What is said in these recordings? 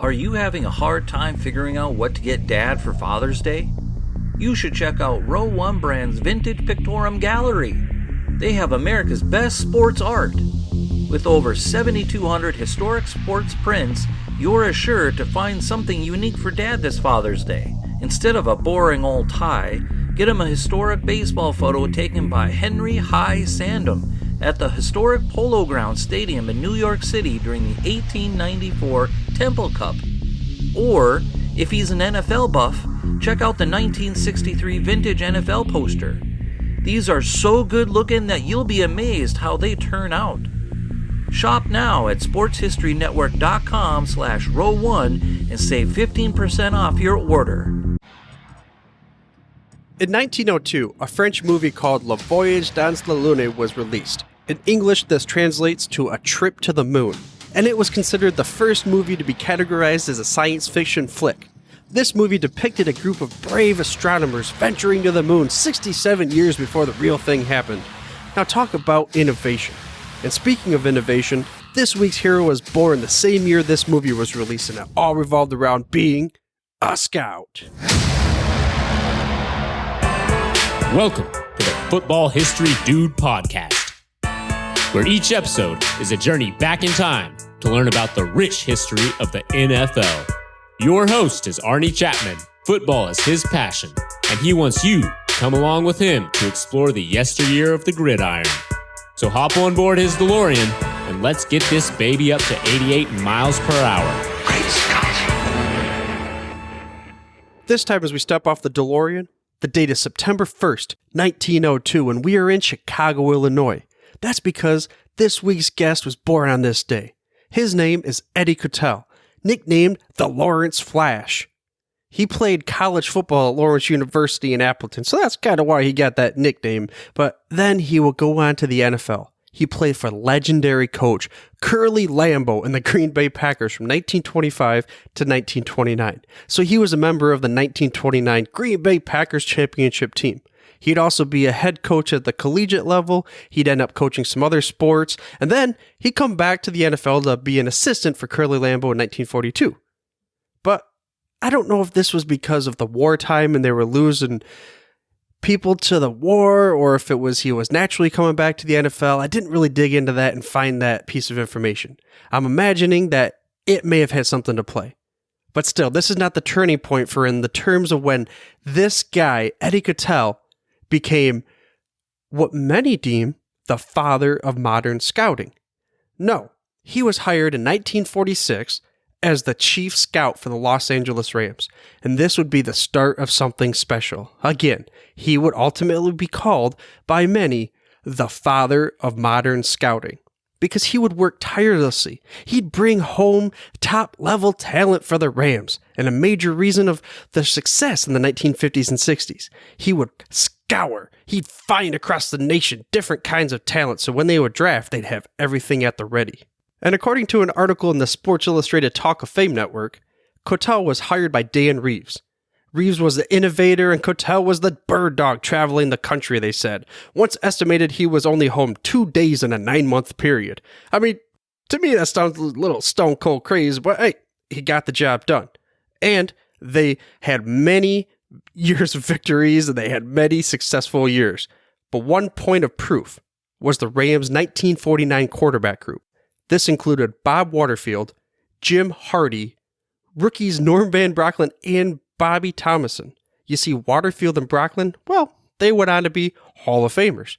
Are you having a hard time figuring out what to get Dad for Father's Day? You should check out Row 1 Brand's Vintage Pictorum Gallery. They have America's best sports art. With over 7,200 historic sports prints, you're assured to find something unique for Dad this Father's Day. Instead of a boring old tie, get him a historic baseball photo taken by Henry High Sandom at the historic Polo Grounds Stadium in New York City during the 1894 Temple Cup. Or, if he's an NFL buff, check out the 1963 vintage NFL poster. These are so good looking that you'll be amazed how they turn out. Shop now at sportshistorynetwork.com/row1 and save 15% off your order. In 1902, a French movie called Le Voyage dans la Lune was released. In English, this translates to A Trip to the Moon, and it was considered the first movie to be categorized as a science fiction flick. This movie depicted a group of brave astronomers venturing to the moon 67 years before the real thing happened. Now talk about innovation. And speaking of innovation, this week's hero was born the same year this movie was released, and it all revolved around being a scout. Welcome to the Football History Dude Podcast, where each episode is a journey back in time to learn about the rich history of the NFL. Your host is Arnie Chapman. Football is his passion, and he wants you to come along with him to explore the yesteryear of the gridiron. So hop on board his DeLorean and let's get this baby up to 88 miles per hour. Great Scott! This time as we step off the DeLorean, the date is September 1st, 1902, and we are in Chicago, Illinois. That's because this week's guest was born on this day. His name is Eddie Kotal, nicknamed the Lawrence Flash. He played college football at Lawrence University in Appleton, so that's kind of why he got that nickname. But then he will go on to the NFL. He played for legendary coach Curly Lambeau in the Green Bay Packers from 1925 to 1929. So he was a member of the 1929 Green Bay Packers championship team. He'd also be a head coach at the collegiate level. He'd end up coaching some other sports. And then he'd come back to the NFL to be an assistant for Curly Lambeau in 1942. But I don't know if this was because of the wartime and they were losing people to the war, or if it was he was naturally coming back to the NFL. I didn't really dig into that and find that piece of information. I'm imagining that it may have had something to play. But still, this is not the turning point for in the terms of when this guy, Eddie Kotal, became what many deem the father of modern scouting. No, he was hired in 1946 as the chief scout for the Los Angeles Rams, and this would be the start of something special. Again, he would ultimately be called by many the father of modern scouting, because he would work tirelessly. He'd bring home top-level talent for the Rams, and a major reason of their success in the 1950s and 60s. He would scour. He'd find across the nation different kinds of talent, so when they would draft, they'd have everything at the ready. And according to an article in the Sports Illustrated Talk of Fame network, Kotal was hired by Dan Reeves. Reeves was the innovator and Kotal was the bird dog traveling the country, they said. Once estimated he was only home 2 days in a 9-month period. I mean, to me that sounds a little stone cold crazy, but hey, he got the job done. And they had many years of victories and they had many successful years. But one point of proof was the Rams' 1949 quarterback group. This included Bob Waterfield, Jim Hardy, rookies Norm Van Brocklin, and Bobby Thomason. You see, Waterfield and Brocklin, well, they went on to be Hall of Famers.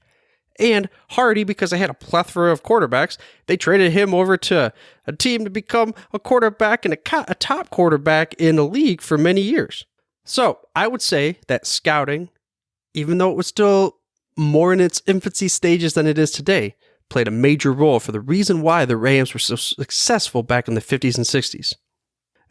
And Hardy, because they had a plethora of quarterbacks, they traded him over to a team to become a quarterback and a top quarterback in the league for many years. So I would say that scouting, even though it was still more in its infancy stages than it is today, played a major role for the reason why the Rams were so successful back in the 50s and 60s.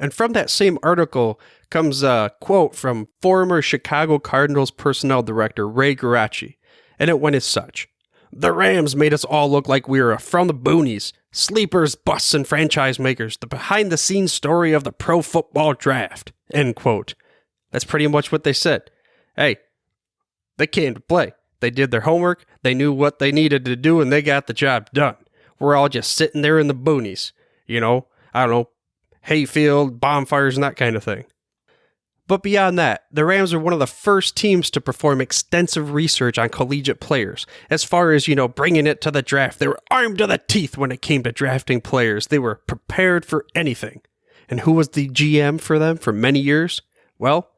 And from that same article comes a quote from former Chicago Cardinals personnel director Ray Garacci, and it went as such. "The Rams made us all look like we were from the boonies, sleepers, busts, and franchise makers, the behind-the-scenes story of the pro football draft." End quote. That's pretty much what they said. Hey, they came to play. They did their homework, they knew what they needed to do, and they got the job done. We're all just sitting there in the boonies. You know, I don't know, hayfield, bonfires, and that kind of thing. But beyond that, the Rams are one of the first teams to perform extensive research on collegiate players. As far as, bringing it to the draft, they were armed to the teeth when it came to drafting players. They were prepared for anything. And who was the GM for them for many years? Well,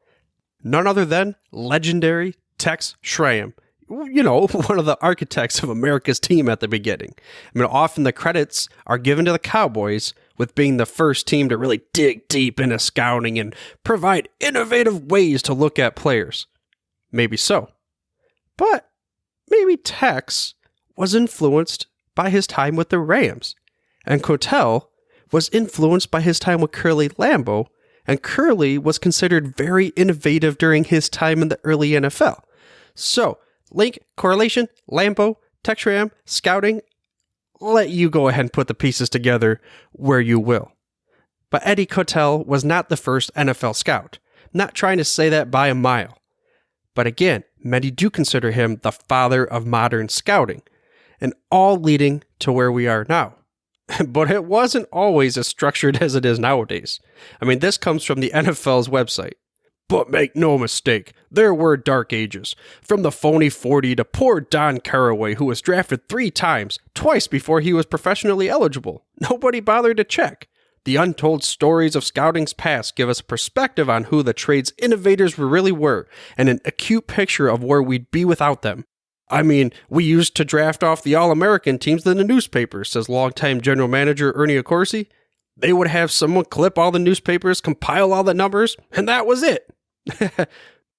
none other than legendary Tex Schramm. One of the architects of America's team at the beginning. Often the credits are given to the Cowboys with being the first team to really dig deep into scouting and provide innovative ways to look at players. Maybe so. But maybe Tex was influenced by his time with the Rams, and Kotal was influenced by his time with Curly Lambeau, and Curly was considered very innovative during his time in the early NFL. So, link, correlation, Lambeau, Tex Schramm, scouting, let you go ahead and put the pieces together where you will. But Eddie Kotal was not the first NFL scout. Not trying to say that by a mile. But again, many do consider him the father of modern scouting, and all leading to where we are now. But it wasn't always as structured as it is nowadays. This comes from the NFL's website. But make no mistake, there were dark ages. From the phony 40 to poor Don Caraway, who was drafted 3 times, twice before he was professionally eligible. Nobody bothered to check. The untold stories of scouting's past give us a perspective on who the trade's innovators really were, and an acute picture of where we'd be without them. We used to draft off the All-American teams in the newspapers, says longtime general manager Ernie Accorsi. They would have someone clip all the newspapers, compile all the numbers, and that was it.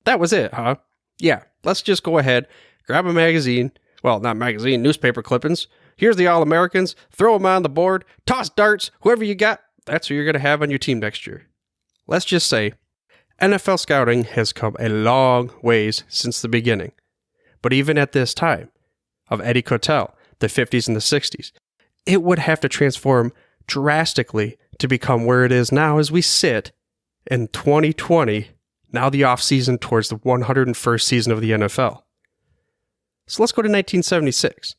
That was it, huh? Yeah, let's just go ahead, grab a magazine. Well, not magazine, newspaper clippings. Here's the All-Americans. Throw them on the board. Toss darts. Whoever you got, that's who you're going to have on your team next year. Let's just say, NFL scouting has come a long ways since the beginning. But even at this time of Eddie Kotal, the 50s and the 60s, it would have to transform drastically to become where it is now as we sit in 2020, now the offseason towards the 101st season of the NFL. So let's go to 1976.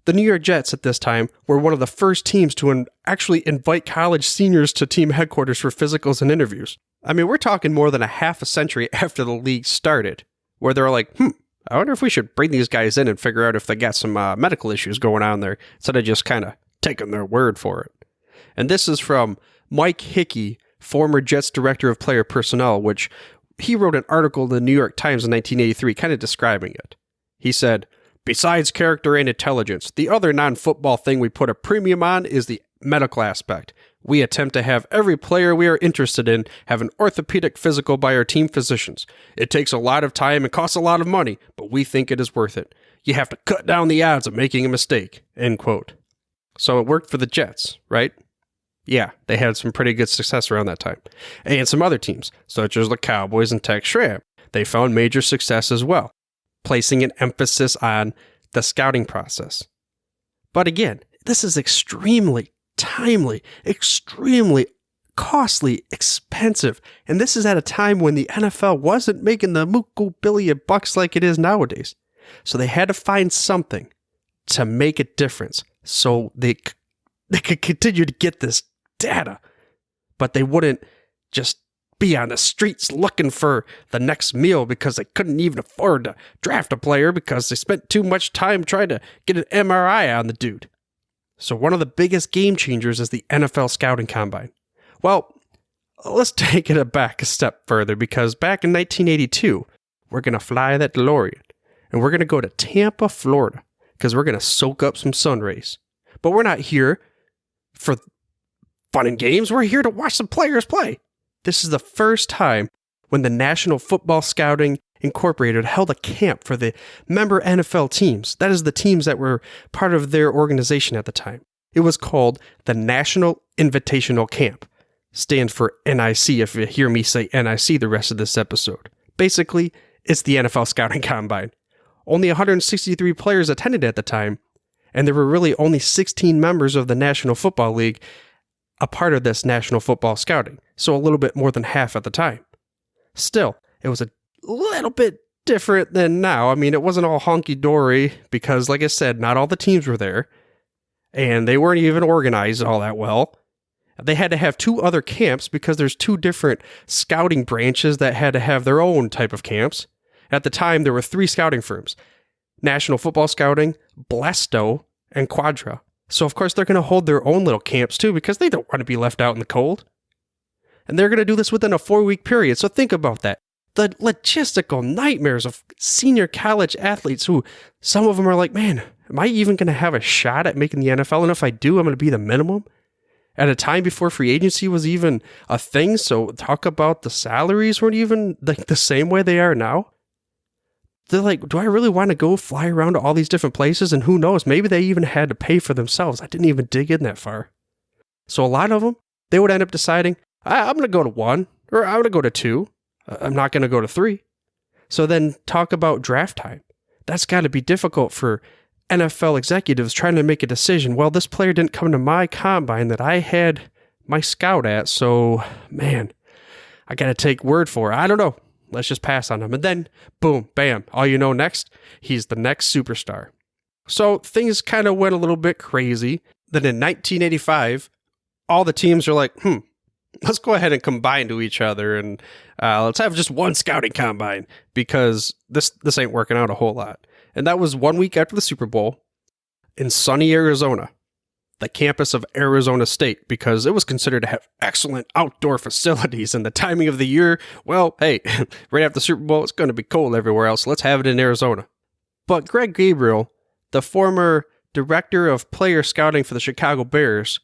The New York Jets at this time were one of the first teams to actually invite college seniors to team headquarters for physicals and interviews. We're talking more than a half a century after the league started, where they're like, I wonder if we should bring these guys in and figure out if they got some medical issues going on there, instead of just kind of taking their word for it. And this is from Mike Hickey, former Jets director of player personnel, which he wrote an article in the New York Times in 1983 kind of describing it. He said, "Besides character and intelligence, the other non-football thing we put a premium on is the medical aspect. We attempt to have every player we are interested in have an orthopedic physical by our team physicians. It takes a lot of time and costs a lot of money, but we think it is worth it. You have to cut down the odds of making a mistake." End quote. So it worked for the Jets, right? Yeah, they had some pretty good success around that time. And some other teams, such as the Cowboys and Tex Schramm, they found major success as well, placing an emphasis on the scouting process. But again, this is extremely timely, extremely costly, expensive, and this is at a time when the NFL wasn't making the muku-billion bucks like it is nowadays. So they had to find something to make a difference so they could continue to get this data, but they wouldn't just be on the streets looking for the next meal because they couldn't even afford to draft a player because they spent too much time trying to get an MRI on the dude. So one of the biggest game changers is the NFL Scouting Combine. Well, let's take it back a step further, because back in 1982, we're going to fly that DeLorean and we're going to go to Tampa, Florida, because we're going to soak up some sun rays. But we're not here for fun and games. We're here to watch some players play. This is the first time when the National Football Scouting Incorporated held a camp for the member NFL teams. That is the teams that were part of their organization at the time. It was called the National Invitational Camp. Stands for NIC if you hear me say NIC the rest of this episode. Basically, it's the NFL Scouting Combine. Only 163 players attended at the time, and there were really only 16 members of the National Football League a part of this National Football Scouting, so a little bit more than half at the time. Still, it was a little bit different than now. It wasn't all honky-dory because, like I said, not all the teams were there, and they weren't even organized all that well. They had to have 2 other camps because there's 2 different scouting branches that had to have their own type of camps. At the time, there were 3 scouting firms: National Football Scouting, Blesto, and Quadra. So, of course, they're going to hold their own little camps, too, because they don't want to be left out in the cold. And they're going to do this within a 4-week period. So think about that. The logistical nightmares of senior college athletes who, some of them are like, man, am I even going to have a shot at making the NFL? And if I do, I'm going to be the minimum? At a time before free agency was even a thing. So talk about the salaries weren't even the same way they are now. They're like, do I really want to go fly around to all these different places? And who knows, maybe they even had to pay for themselves. I didn't even dig in that far. So a lot of them, they would end up deciding, I'm going to go to 1, or I'm going to go to 2. I'm not going to go to 3. So then talk about draft time. That's got to be difficult for NFL executives trying to make a decision. Well, this player didn't come to my combine that I had my scout at. So, man, I got to take word for it. I don't know. Let's just pass on him. And then, boom, bam. All you know next, he's the next superstar. So things kind of went a little bit crazy. Then in 1985, all the teams are like, let's go ahead and combine to each other and let's have just one scouting combine because this ain't working out a whole lot. And that was 1 week after the Super Bowl in sunny Arizona, the campus of Arizona State, because it was considered to have excellent outdoor facilities. And the timing of the year, well, hey, right after the Super Bowl, it's going to be cold everywhere else. Let's have it in Arizona. But Greg Gabriel, the former director of player scouting for the Chicago Bears,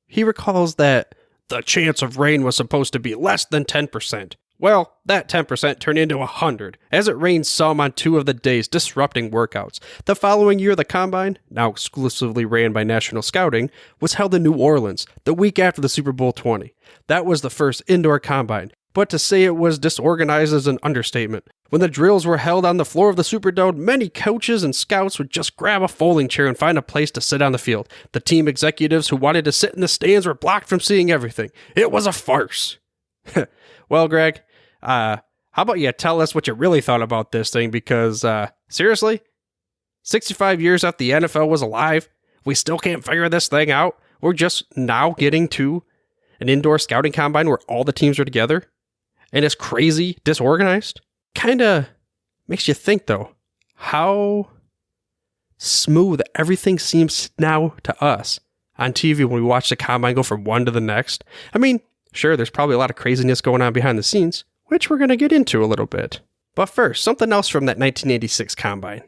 he recalls that the chance of rain was supposed to be less than 10%. Well, that 10% turned into 100, as it rained some on 2 of the days, disrupting workouts. The following year, the Combine, now exclusively ran by National Scouting, was held in New Orleans, the week after the Super Bowl 20. That was the first indoor Combine, but to say it was disorganized is an understatement. When the drills were held on the floor of the Superdome, many coaches and scouts would just grab a folding chair and find a place to sit on the field. The team executives who wanted to sit in the stands were blocked from seeing everything. It was a farce. Well, Greg, how about you tell us what you really thought about this thing? Because, seriously, 65 years after the NFL was alive, we still can't figure this thing out. We're just now getting to an indoor scouting combine where all the teams are together, and it's crazy disorganized. Kind of makes you think, though, how smooth everything seems now to us on TV when we watch the combine go from one to the next. I mean, sure, there's probably a lot of craziness going on behind the scenes, which we're going to get into a little bit. But first, something else from that 1986 combine.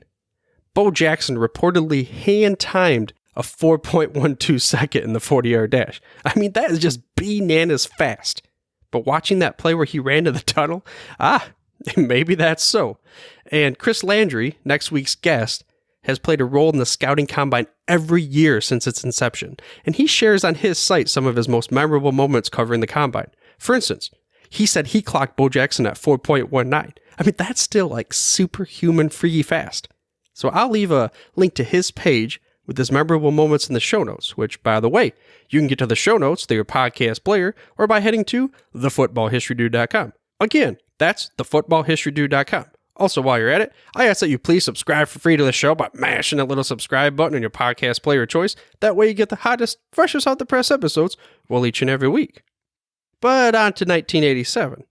Bo Jackson reportedly hand-timed a 4.12 second in the 40-yard dash. I mean, that is just bananas fast. But watching that play where he ran to the tunnel, maybe that's so. And Chris Landry, next week's guest, has played a role in the scouting combine every year since its inception. And he shares on his site some of his most memorable moments covering the combine. For instance, he said he clocked Bo Jackson at 4.19. I mean, that's still like superhuman freaky fast. So I'll leave a link to his page with his memorable moments in the show notes, which, by the way, you can get to the show notes through your podcast player or by heading to thefootballhistorydude.com. Again, that's thefootballhistorydude.com. Also, while you're at it, I ask that you please subscribe for free to the show by mashing that little subscribe button on your podcast player of choice. That way you get the hottest, freshest out the press episodes, well, each and every week. But on to 1987.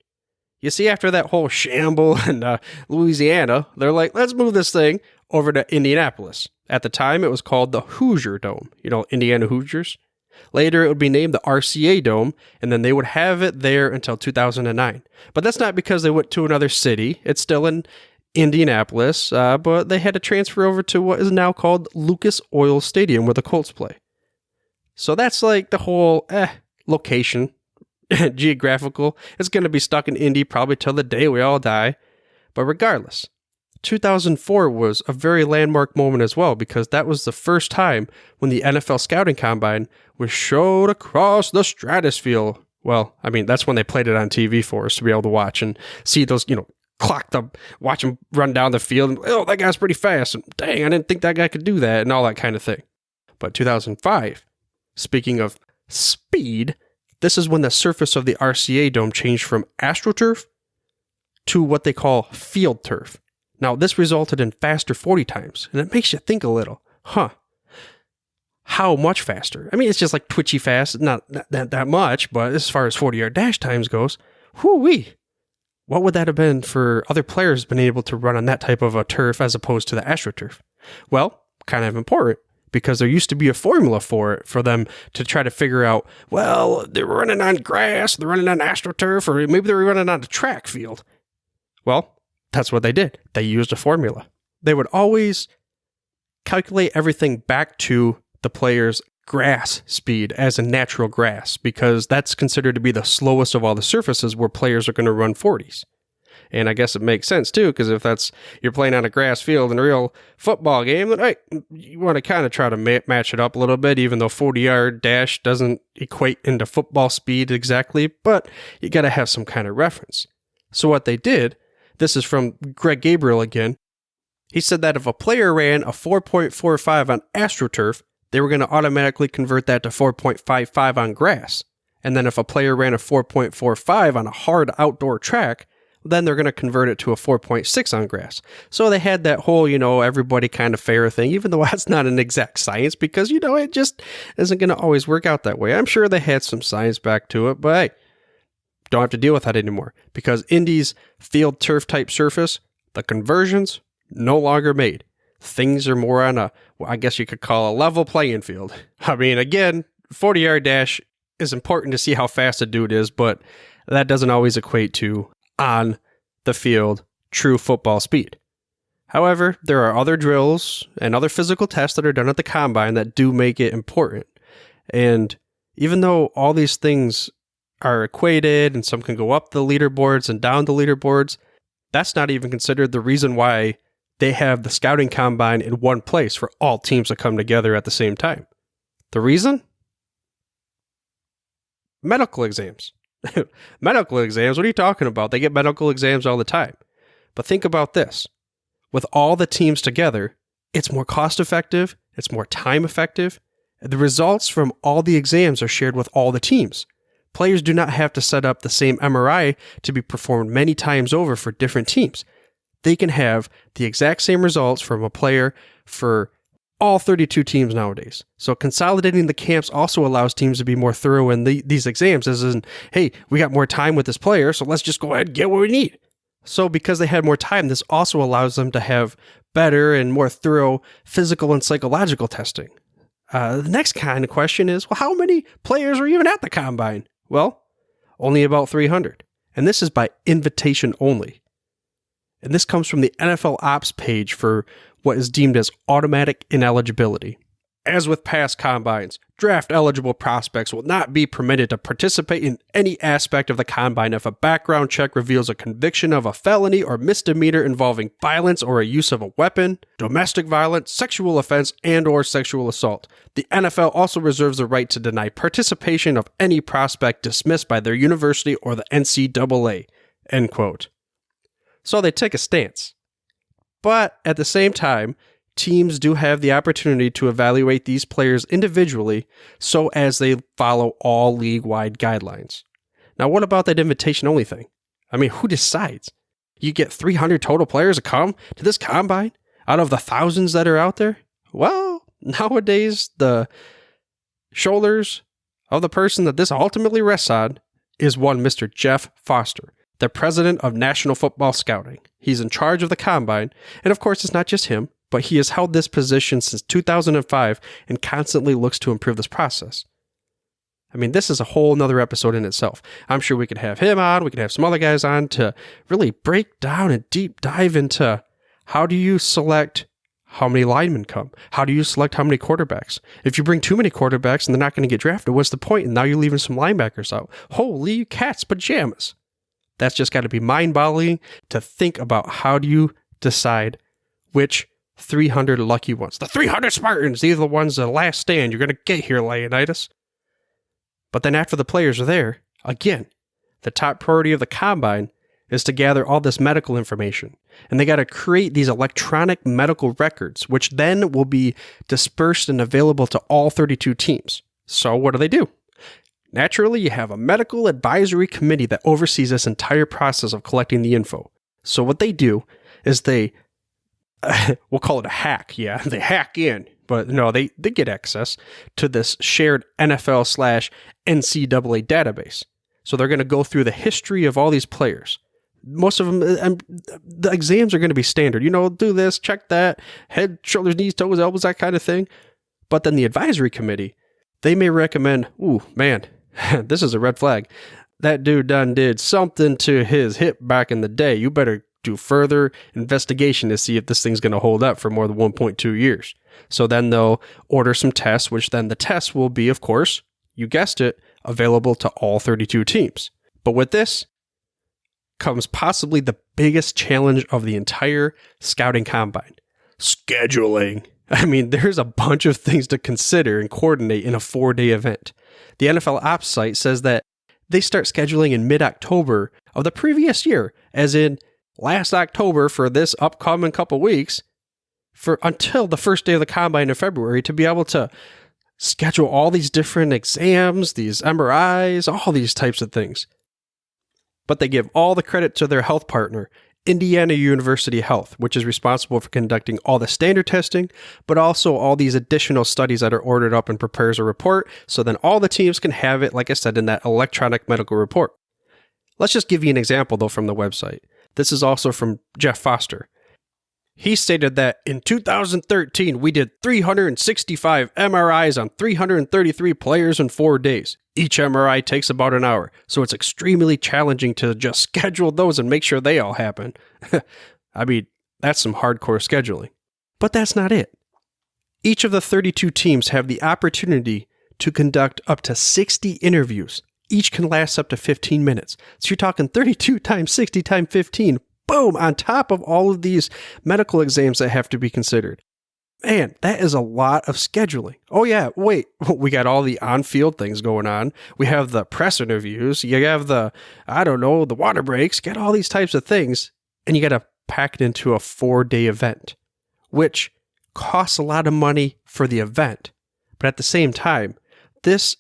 You see, after that whole shamble in Louisiana, they're like, let's move this thing over to Indianapolis. At the time, it was called the Hoosier Dome. You know, Indiana Hoosiers. Later, it would be named the RCA Dome, and then they would have it there until 2009. But that's not because they went to another city. It's still in Indianapolis, but they had to transfer over to what is now called Lucas Oil Stadium, where the Colts play. So that's like the whole location, geographical. It's going to be stuck in Indy probably till the day we all die. But regardless, 2004 was a very landmark moment as well, because that was the first time when the NFL Scouting Combine was showed across the stratosphere. Well, I mean, that's when they played it on TV for us to be able to watch and see those, clock them, watch them run down the field. And, oh, that guy's pretty fast. And dang, I didn't think that guy could do that and all that kind of thing. But 2005, speaking of speed, this is when the surface of the RCA Dome changed from AstroTurf to what they call field turf. Now, this resulted in faster 40 times, and it makes you think a little, how much faster? I mean, it's just like twitchy fast, not that much, but as far as 40-yard dash times goes, whoo-wee. What would that have been for other players being able to run on that type of a turf as opposed to the AstroTurf? Well, kind of important, because there used to be a formula for it, for them to try to figure out, well, they're running on grass, they're running on AstroTurf, or maybe they're running on a track field. Well, that's what they did. They used a formula. They would always calculate everything back to the player's grass speed as a natural grass, because that's considered to be the slowest of all the surfaces where players are going to run 40s. And I guess it makes sense too, because if you're playing on a grass field in a real football game, then you want to kind of try to match it up a little bit, even though 40-yard dash doesn't equate into football speed exactly, but you got to have some kind of reference. So what they did, this is from Greg Gabriel again, he said that if a player ran a 4.45 on AstroTurf, they were going to automatically convert that to 4.55 on grass. And then if a player ran a 4.45 on a hard outdoor track, then they're going to convert it to a 4.6 on grass. So they had that whole, everybody kind of fair thing, even though that's not an exact science, because, it just isn't going to always work out that way. I'm sure they had some science back to it, but hey, don't have to deal with that anymore, because Indy's field turf type surface, the conversions, no longer made. Things are more on I guess you could call a level playing field. I mean, again, 40-yard dash is important to see how fast a dude is, but that doesn't always equate to on the field true football speed. However, there are other drills and other physical tests that are done at the combine that do make it important. And even though all these things are equated and some can go up the leaderboards and down the leaderboards, that's not even considered the reason why they have the scouting combine in one place for all teams to come together at the same time. The reason? Medical exams. Medical exams? What are you talking about? They get medical exams all the time. But think about this. With all the teams together, it's more cost effective, it's more time effective. The results from all the exams are shared with all the teams. Players do not have to set up the same MRI to be performed many times over for different teams. They can have the exact same results from a player for all 32 teams nowadays. So consolidating the camps also allows teams to be more thorough in these exams, as in, hey, we got more time with this player, so let's just go ahead and get what we need. So because they had more time, this also allows them to have better and more thorough physical and psychological testing. The next kind of question is, well, how many players are even at the combine? Well, only about 300. And this is by invitation only. And this comes from the NFL Ops page for what is deemed as automatic ineligibility. As with past combines, draft-eligible prospects will not be permitted to participate in any aspect of the combine if a background check reveals a conviction of a felony or misdemeanor involving violence or a use of a weapon, domestic violence, sexual offense, and/or sexual assault. The NFL also reserves the right to deny participation of any prospect dismissed by their university or the NCAA. End quote. So they take a stance. But at the same time, teams do have the opportunity to evaluate these players individually so as they follow all league-wide guidelines. Now, what about that invitation-only thing? I mean, who decides? You get 300 total players to come to this combine out of the thousands that are out there? Well, nowadays, the shoulders of the person that this ultimately rests on is one Mr. Jeff Foster, the president of National Football Scouting. He's in charge of the combine, and of course, it's not just him, but he has held this position since 2005 and constantly looks to improve this process. I mean, this is a whole nother episode in itself. I'm sure we could have him on, we could have some other guys on to really break down and deep dive into how do you select how many linemen come? How do you select how many quarterbacks? If you bring too many quarterbacks and they're not going to get drafted, what's the point? And now you're leaving some linebackers out. Holy cat's pajamas. That's just got to be mind-boggling to think about. How do you decide which 300 lucky ones? The 300 Spartans, these are the ones that last stand. You're going to get here, Leonidas. But then after the players are there, again, the top priority of the combine is to gather all this medical information. And they got to create these electronic medical records, which then will be dispersed and available to all 32 teams. So what do? Naturally, you have a medical advisory committee that oversees this entire process of collecting the info. So what they do is they, we'll call it a hack, yeah, they hack in But no, they get access to this shared NFL/NCAA database. So they're going to go through the history of all these players. Most of them, the exams are going to be standard. Do this, check that, head, shoulders, knees, toes, elbows, that kind of thing. But then the advisory committee, they may recommend, ooh, man, this is a red flag. That dude done did something to his hip back in the day. You better do further investigation to see if this thing's going to hold up for more than 1.2 years. So then they'll order some tests, which then the tests will be, of course, you guessed it, available to all 32 teams. But with this comes possibly the biggest challenge of the entire scouting combine: scheduling. I mean, there's a bunch of things to consider and coordinate in a 4-day event. The NFL Ops site says that they start scheduling in mid-October of the previous year, as in last October for this upcoming couple weeks, until the first day of the combine in February, to be able to schedule all these different exams, these MRIs, all these types of things. But they give all the credit to their health partner, Indiana University Health, which is responsible for conducting all the standard testing, but also all these additional studies that are ordered up and prepares a report, so then all the teams can have it, like I said, in that electronic medical report. Let's just give you an example, though, from the website. This is also from Jeff Foster. He stated that in 2013, we did 365 MRIs on 333 players in 4 days. Each MRI takes about an hour, so it's extremely challenging to just schedule those and make sure they all happen. I mean, that's some hardcore scheduling. But that's not it. Each of the 32 teams have the opportunity to conduct up to 60 interviews. Each can last up to 15 minutes. So you're talking 32 times 60 times 15. Boom, on top of all of these medical exams that have to be considered. Man, that is a lot of scheduling. Oh yeah, wait, we got all the on-field things going on. We have the press interviews. You have the water breaks. Get all these types of things. And you got to pack it into a 4-day event, which costs a lot of money for the event. But at the same time, there's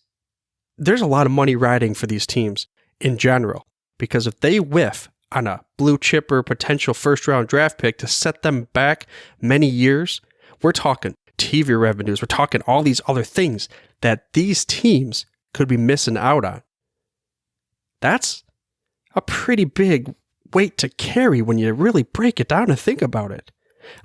a lot of money riding for these teams in general. Because if they whiff on a blue chip or potential first-round draft pick to set them back many years, we're talking TV revenues. We're talking all these other things that these teams could be missing out on. That's a pretty big weight to carry when you really break it down and think about it.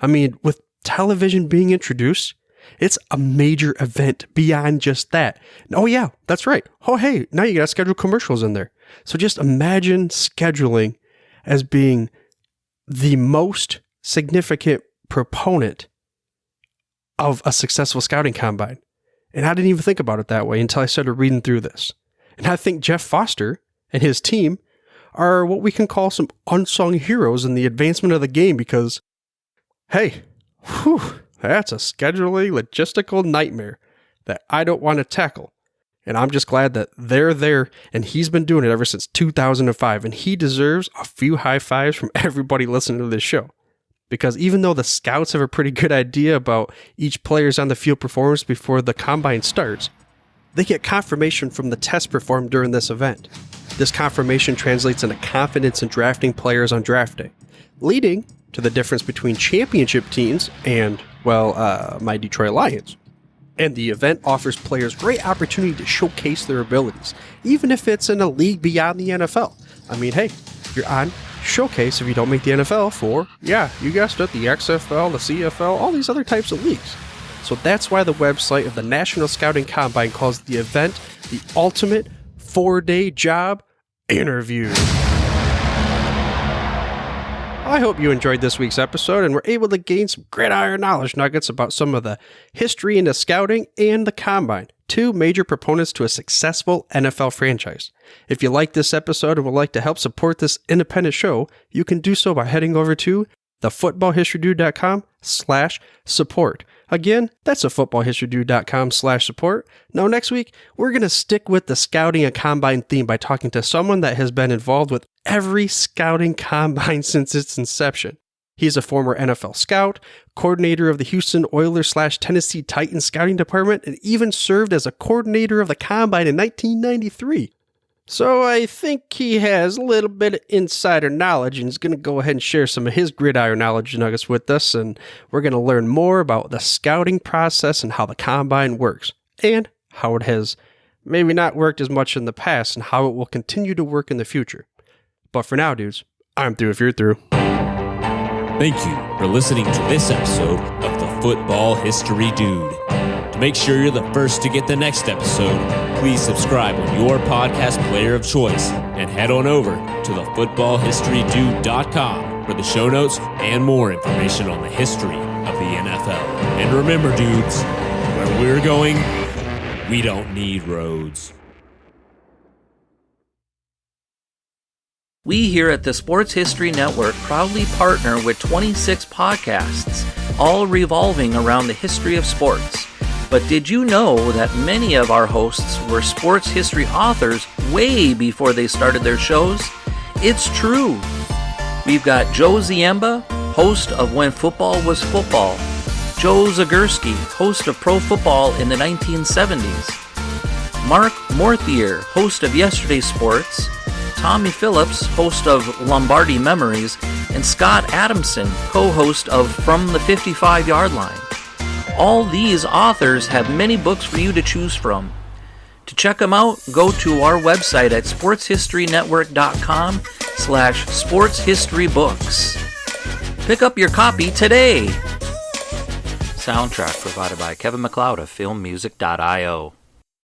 I mean, with television being introduced, it's a major event beyond just that. Oh yeah, that's right. Oh hey, now you got to schedule commercials in there. So just imagine scheduling as being the most significant proponent of a successful scouting combine. And I didn't even think about it that way until I started reading through this. And I think Jeff Foster and his team are what we can call some unsung heroes in the advancement of the game because, hey, that's a scheduling logistical nightmare that I don't want to tackle. And I'm just glad that they're there, and he's been doing it ever since 2005, and he deserves a few high fives from everybody listening to this show. Because even though the scouts have a pretty good idea about each player's on the field performance before the combine starts, they get confirmation from the tests performed during this event. This confirmation translates into confidence in drafting players on draft day, leading to the difference between championship teams and, my Detroit Lions. And the event offers players great opportunity to showcase their abilities, even if it's in a league beyond the NFL. I mean, hey, you're on showcase if you don't make the NFL for, you guessed it, the XFL, the CFL, all these other types of leagues. So that's why the website of the National Scouting Combine calls the event the ultimate 4-day job interview. I hope you enjoyed this week's episode and were able to gain some gridiron knowledge nuggets about some of the history into scouting and the combine, two major proponents to a successful NFL franchise. If you like this episode and would like to help support this independent show, you can do so by heading over to thefootballhistorydude.com/support. Again, that's thefootballhistorydude.com/support. Now next week, we're going to stick with the scouting and combine theme by talking to someone that has been involved with every scouting combine since its inception. He's a former NFL scout, coordinator of the Houston Oilers/Tennessee Titans scouting department, and even served as a coordinator of the combine in 1993. So I think he has a little bit of insider knowledge and is going to go ahead and share some of his gridiron knowledge nuggets with us, and we're going to learn more about the scouting process and how the combine works, and how it has maybe not worked as much in the past and how it will continue to work in the future. But for now, dudes, I'm through if you're through. Thank you for listening to this episode of the Football History Dude. To make sure you're the first to get the next episode, please subscribe on your podcast player of choice and head on over to thefootballhistorydude.com for the show notes and more information on the history of the NFL. And remember, dudes, where we're going, we don't need roads. We here at the Sports History Network proudly partner with 26 podcasts, all revolving around the history of sports. But did you know that many of our hosts were sports history authors way before they started their shows? It's true. We've got Joe Ziemba, host of When Football Was Football, Joe Zagurski, host of Pro Football in the 1970s, Mark Morthier, host of Yesterday Sports, Tommy Phillips, host of Lombardi Memories, and Scott Adamson, co-host of From the 55-Yard Line. All these authors have many books for you to choose from. To check them out, go to our website at sportshistorynetwork.com/sportshistorybooks. Pick up your copy today. Soundtrack provided by Kevin MacLeod of filmmusic.io.